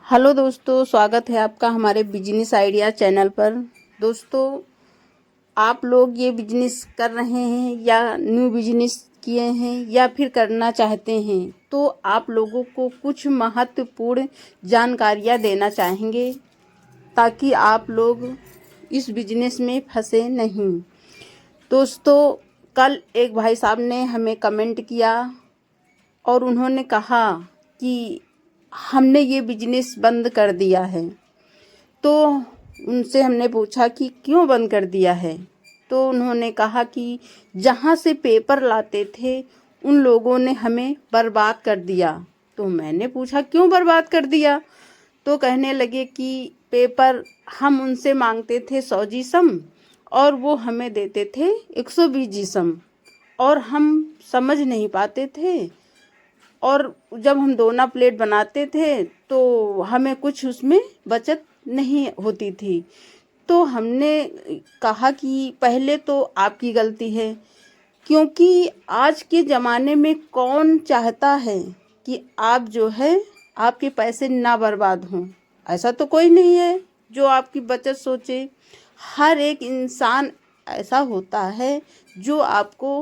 Hello दोस्तों, स्वागत है आपका हमारे बिजनेस आइडिया चैनल पर। दोस्तों, आप लोग ये बिजनेस कर रहे हैं या न्यू बिजनेस किए हैं या फिर करना चाहते हैं, तो आप लोगों को कुछ महत्वपूर्ण जानकारियाँ देना चाहेंगे ताकि आप लोग इस बिजनेस में फंसे नहीं। दोस्तों, कल एक भाई साहब ने हमें कमेंट किया और उन्होंने कहा कि हमने ये बिजनेस बंद कर दिया है। तो उनसे हमने पूछा कि क्यों बंद कर दिया है। तो उन्होंने कहा कि जहाँ से पेपर लाते थे उन लोगों ने हमें बर्बाद कर दिया। तो मैंने पूछा क्यों बर्बाद कर दिया। तो कहने लगे कि पेपर हम उनसे मांगते थे 100 जीसम और वो हमें देते थे 120 जीसम और हम समझ नहीं पाते थे, और जब हम दोना प्लेट बनाते थे तो हमें कुछ उसमें बचत नहीं होती थी। तो हमने कहा कि पहले तो आपकी गलती है, क्योंकि आज के ज़माने में कौन चाहता है कि आप जो है आपके पैसे ना बर्बाद हों। ऐसा तो कोई नहीं है जो आपकी बचत सोचे। हर एक इंसान ऐसा होता है जो आपको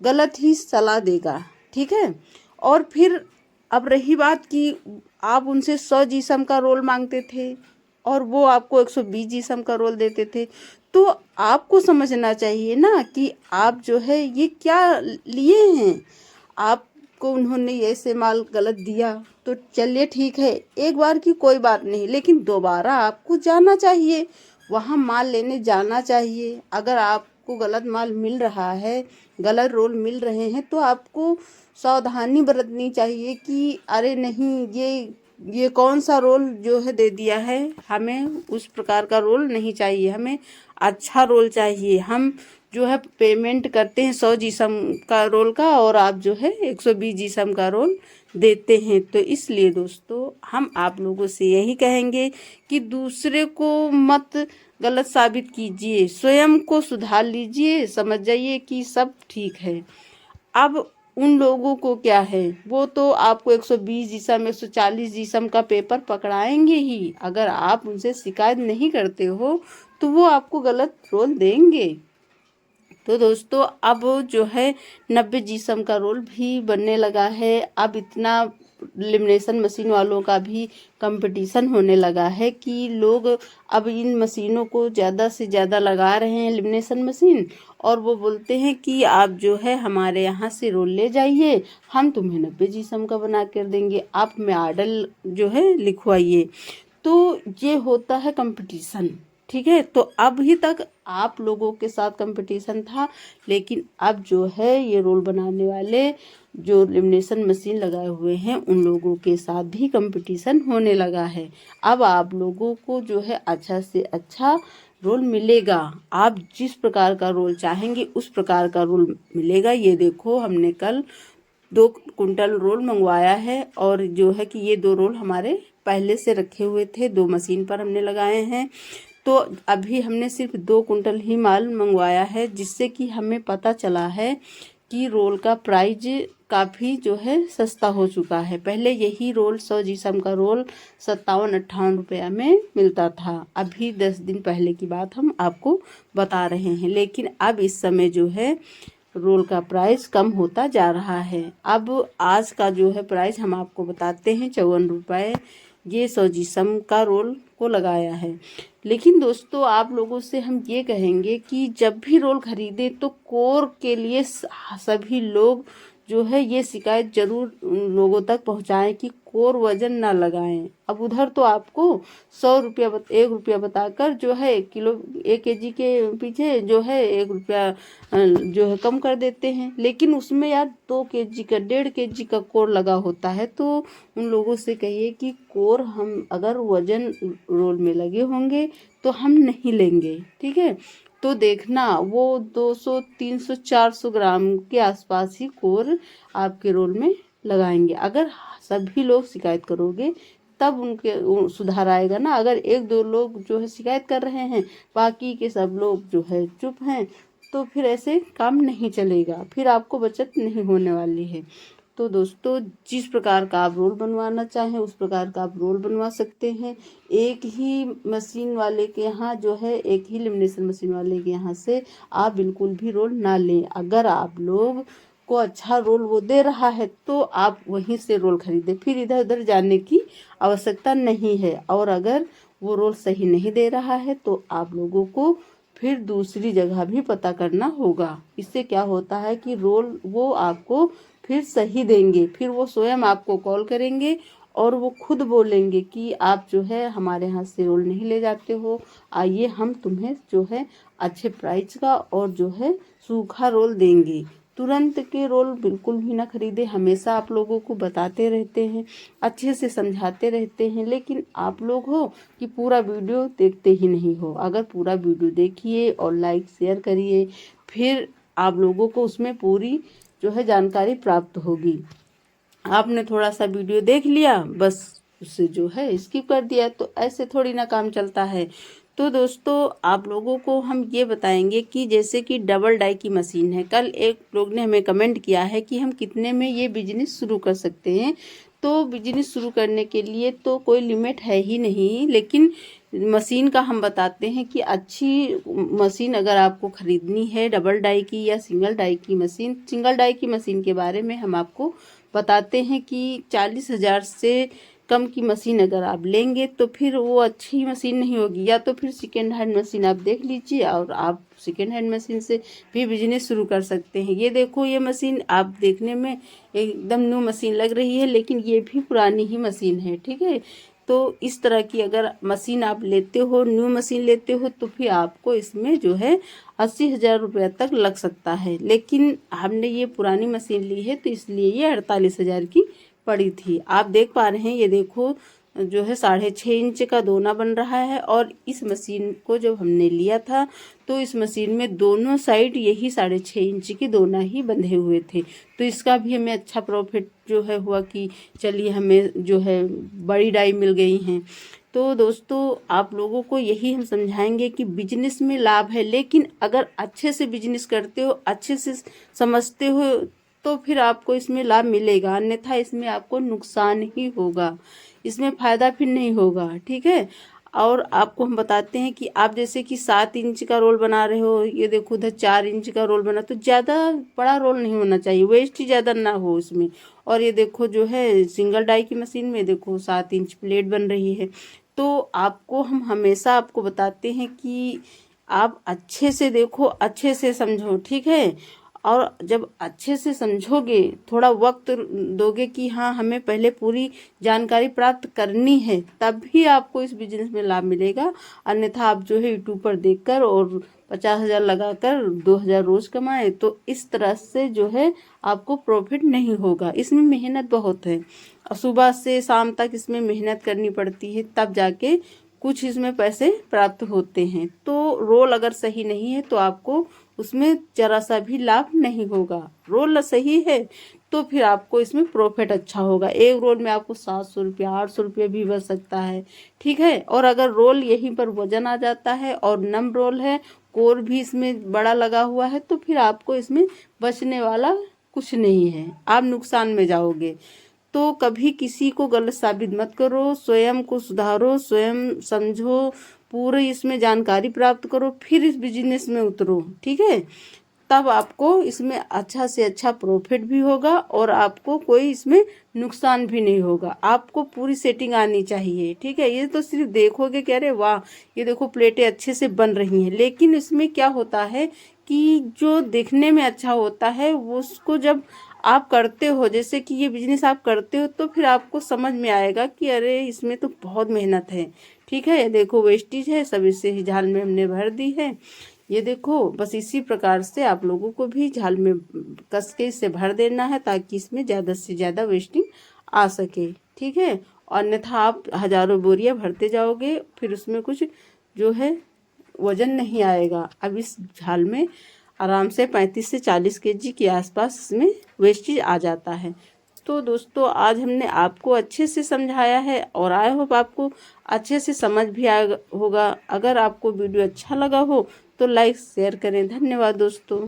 गलत ही सलाह देगा, ठीक है। और फिर अब रही बात कि आप उनसे 100 जीसम का रोल मांगते थे और वो आपको 120 जीसम का रोल देते थे, तो आपको समझना चाहिए ना कि आप जो है ये क्या लिए हैं। आपको उन्होंने ऐसे माल गलत दिया तो चलिए ठीक है, एक बार की कोई बात नहीं, लेकिन दोबारा आपको जाना चाहिए, वहाँ माल लेने जाना चाहिए। अगर आपको गलत माल मिल रहा है, गलत रोल मिल रहे हैं, तो आपको सावधानी बरतनी चाहिए कि अरे नहीं, ये कौन सा रोल जो है दे दिया है, हमें उस प्रकार का रोल नहीं चाहिए, हमें अच्छा रोल चाहिए। हम जो है पेमेंट करते हैं 100 जीसम का रोल का और आप जो है 120 जीसम का रोल देते हैं। तो इसलिए दोस्तों, हम आप लोगों से यही कहेंगे कि दूसरे को मत गलत साबित कीजिए, स्वयं को सुधार लीजिए, समझ जाइए कि सब ठीक है। अब उन लोगों को क्या है, वो तो आपको 120 जीसम 140 जीसम का पेपर पकड़ाएंगे ही। अगर आप उनसे शिकायत नहीं करते हो तो वो आपको गलत रोल देंगे। तो दोस्तों, अब जो है 90 जीसम का रोल भी बनने लगा है। अब इतना लेमिनेशन मशीन वालों का भी कंपटीशन होने लगा है कि लोग अब इन मशीनों को ज़्यादा से ज़्यादा लगा रहे हैं, लेमिनेशन मशीन, और वो बोलते हैं कि आप जो है हमारे यहाँ से रोल ले जाइए, हम तुम्हें 90 जीसम का बना कर देंगे, आप में ऑर्डर जो है लिखवाइए। तो ये होता है कंपटीशन, ठीक है। तो अभी तक आप लोगों के साथ कंपटीशन था, लेकिन अब जो है ये रोल बनाने वाले जो लेमिनेशन मशीन लगाए हुए हैं उन लोगों के साथ भी कंपटीशन होने लगा है। अब आप लोगों को जो है अच्छा से अच्छा रोल मिलेगा। आप जिस प्रकार का रोल चाहेंगे उस प्रकार का रोल मिलेगा। ये देखो, हमने कल 2 कुंटल रोल मंगवाया है और जो है कि ये 2 रोल हमारे पहले से रखे हुए थे, 2 मशीन पर हमने लगाए हैं। तो अभी हमने सिर्फ 2 कुंटल ही माल मंगवाया है, जिससे कि हमें पता चला है कि रोल का प्राइस काफ़ी जो है सस्ता हो चुका है। पहले यही रोल 100 जीसम का रोल 57-58 रुपया में मिलता था। अभी 10 दिन पहले की बात हम आपको बता रहे हैं, लेकिन अब इस समय जो है रोल का प्राइस कम होता जा रहा है। अब आज का जो है प्राइस हम आपको बताते हैं 54 रुपये, ये 100 जीसम का रोल को लगाया है। लेकिन दोस्तों, आप लोगों से हम ये कहेंगे कि जब भी रोल खरीदें तो कोर के लिए सभी लोग जो है ये शिकायत जरूर उन लोगों तक पहुंचाएं कि कोर वजन ना लगाएं। अब उधर तो आपको 100 रुपया 1 रुपया बताकर जो है 1 केजी के पीछे जो है 1 रुपया जो है कम कर देते हैं, लेकिन उसमें यार 2 केजी का 1.5 केजी का कोर लगा होता है। तो उन लोगों से कहिए कि कोर हम अगर वजन रोल में लगे होंगे तो हम नहीं लेंगे, ठीक है। तो देखना, वो 200 300 400 ग्राम के आसपास ही कोर आपके रोल में लगाएंगे। अगर सभी लोग शिकायत करोगे तब उनके सुधार आएगा ना। अगर 1-2 लोग जो है शिकायत कर रहे हैं, बाकी के सब लोग जो है चुप हैं, तो फिर ऐसे काम नहीं चलेगा, फिर आपको बचत नहीं होने वाली है। तो दोस्तों जिस प्रकार का आप रोल बनवाना चाहें उस प्रकार का आप रोल बनवा सकते हैं। एक ही मशीन वाले के यहाँ जो है, एक ही लेमिनेशन मशीन वाले के यहाँ से आप बिल्कुल भी रोल ना लें। अगर आप लोग को अच्छा रोल वो दे रहा है तो आप वहीं से रोल खरीदें, फिर इधर उधर जाने की आवश्यकता नहीं है। और अगर वो रोल सही नहीं दे रहा है तो आप लोगों को फिर दूसरी जगह भी पता करना होगा। इससे क्या होता है कि रोल वो आपको फिर सही देंगे, फिर वो स्वयं आपको कॉल करेंगे और वो खुद बोलेंगे कि आप जो है हमारे यहाँ से रोल नहीं ले जाते हो, आइए हम तुम्हें जो है अच्छे प्राइस का और जो है सूखा रोल देंगे। तुरंत के रोल बिल्कुल भी ना खरीदे। हमेशा आप लोगों को बताते रहते हैं, अच्छे से समझाते रहते हैं, लेकिन आप लोग हो कि पूरा वीडियो देखते ही नहीं हो। अगर पूरा वीडियो देखिए और लाइक शेयर करिए, फिर आप लोगों को उसमें पूरी जो है जानकारी प्राप्त होगी। आपने थोड़ा सा वीडियो देख लिया, बस उससे जो है स्किप कर दिया, तो ऐसे थोड़ी ना काम चलता है। तो दोस्तों आप लोगों को हम ये बताएंगे कि जैसे कि डबल डाई की मशीन है। कल एक लोग ने हमें कमेंट किया है कि हम कितने में ये बिजनेस शुरू कर सकते हैं। तो बिजनेस शुरू करने के लिए तो कोई लिमिट है ही नहीं, लेकिन मशीन का हम बताते हैं कि अच्छी मशीन अगर आपको ख़रीदनी है, डबल डाई की या सिंगल डाई की मशीन। सिंगल डाई की मशीन के बारे में हम आपको बताते हैं कि 40,000 से कम की मशीन अगर आप लेंगे तो फिर वो अच्छी मशीन नहीं होगी। या तो फिर सेकेंड हैंड मशीन आप देख लीजिए और आप सेकेंड हैंड मशीन से भी बिजनेस शुरू कर सकते हैं। ये देखो, ये मशीन आप देखने में एकदम न्यू मशीन लग रही है, लेकिन ये भी पुरानी ही मशीन है, ठीक है। तो इस तरह की अगर मशीन आप लेते हो, न्यू मशीन लेते हो, तो फिर आपको इसमें जो है 80,000 रुपये तक लग सकता है। लेकिन हमने ये पुरानी मशीन ली है तो इसलिए ये 48,000 की पड़ी थी। आप देख पा रहे हैं, ये देखो जो है 6.5 इंच का दोना बन रहा है। और इस मशीन को जब हमने लिया था तो इस मशीन में दोनों साइड यही 6.5 इंच की दोना ही बंधे हुए थे। तो इसका भी हमें अच्छा प्रॉफिट जो है हुआ कि चलिए हमें जो है बड़ी डाई मिल गई हैं। तो दोस्तों आप लोगों को यही हम समझाएंगे कि बिजनेस में लाभ है, लेकिन अगर अच्छे से बिजनेस करते हो, अच्छे से समझते हो, तो फिर आपको इसमें लाभ मिलेगा, अन्यथा इसमें आपको नुकसान ही होगा, इसमें फ़ायदा फिर नहीं होगा, ठीक है। और आपको हम बताते हैं कि आप जैसे कि 7 इंच का रोल बना रहे हो, ये देखो उधर 4 इंच का रोल बना, तो ज़्यादा बड़ा रोल नहीं होना चाहिए, वेस्ट ही ज़्यादा ना हो इसमें। और ये देखो जो है सिंगल डाई की मशीन में देखो 7 इंच प्लेट बन रही है। तो आपको हम हमेशा आपको बताते हैं कि आप अच्छे से देखो, अच्छे से समझो, ठीक है। और जब अच्छे से समझोगे, थोड़ा वक्त दोगे कि हाँ हमें पहले पूरी जानकारी प्राप्त करनी है, तभी आपको इस बिजनेस में लाभ मिलेगा। अन्यथा आप जो है यूट्यूब पर देखकर और 50,000 लगाकर 2,000 रोज़ कमाएं, तो इस तरह से जो है आपको प्रॉफिट नहीं होगा। इसमें मेहनत बहुत है, सुबह से शाम तक इसमें मेहनत करनी पड़ती है, तब जाके कुछ इसमें पैसे प्राप्त होते हैं। तो रोल अगर सही नहीं है तो आपको उसमें जरा सा भी लाभ नहीं होगा। रोल सही है तो फिर आपको इसमें प्रॉफिट अच्छा होगा। एक रोल में आपको 700 रुपया 800 रुपये भी बच सकता है, ठीक है। और अगर रोल यहीं पर वजन आ जाता है और नम रोल है, कोर भी इसमें बड़ा लगा हुआ है, तो फिर आपको इसमें बचने वाला कुछ नहीं है, आप नुकसान में जाओगे। तो कभी किसी को गलत साबित मत करो, स्वयं को सुधारो, स्वयं समझो, पूरी इसमें जानकारी प्राप्त करो, फिर इस बिजनेस में उतरो, ठीक है। तब आपको इसमें अच्छा से अच्छा प्रॉफिट भी होगा और आपको कोई इसमें नुकसान भी नहीं होगा। आपको पूरी सेटिंग आनी चाहिए, ठीक है। ये तो सिर्फ देखोगे कि अरे वाह ये देखो प्लेटें अच्छे से बन रही हैं, लेकिन इसमें क्या होता है कि जो देखने में अच्छा होता है वो उसको जब आप करते हो, जैसे कि ये बिजनेस आप करते हो, तो फिर आपको समझ में आएगा कि अरे इसमें तो बहुत मेहनत है, ठीक है। ये देखो वेस्टेज है, सब इसे ही झाल में हमने भर दी है। ये देखो बस इसी प्रकार से आप लोगों को भी झाल में कस के इसे भर देना है, ताकि इसमें ज़्यादा से ज़्यादा वेस्टिंग आ सके, ठीक है। अन्यथा आप हज़ारों बोरियां भरते जाओगे, फिर उसमें कुछ जो है वजन नहीं आएगा। अब इस झाल में आराम से 35 से 40 केजी के आसपास इसमें वेस्टेज आ जाता है। तो दोस्तों आज हमने आपको अच्छे से समझाया है और आई होप आपको अच्छे से समझ भी आया होगा। अगर आपको वीडियो अच्छा लगा हो तो लाइक शेयर करें। धन्यवाद दोस्तों।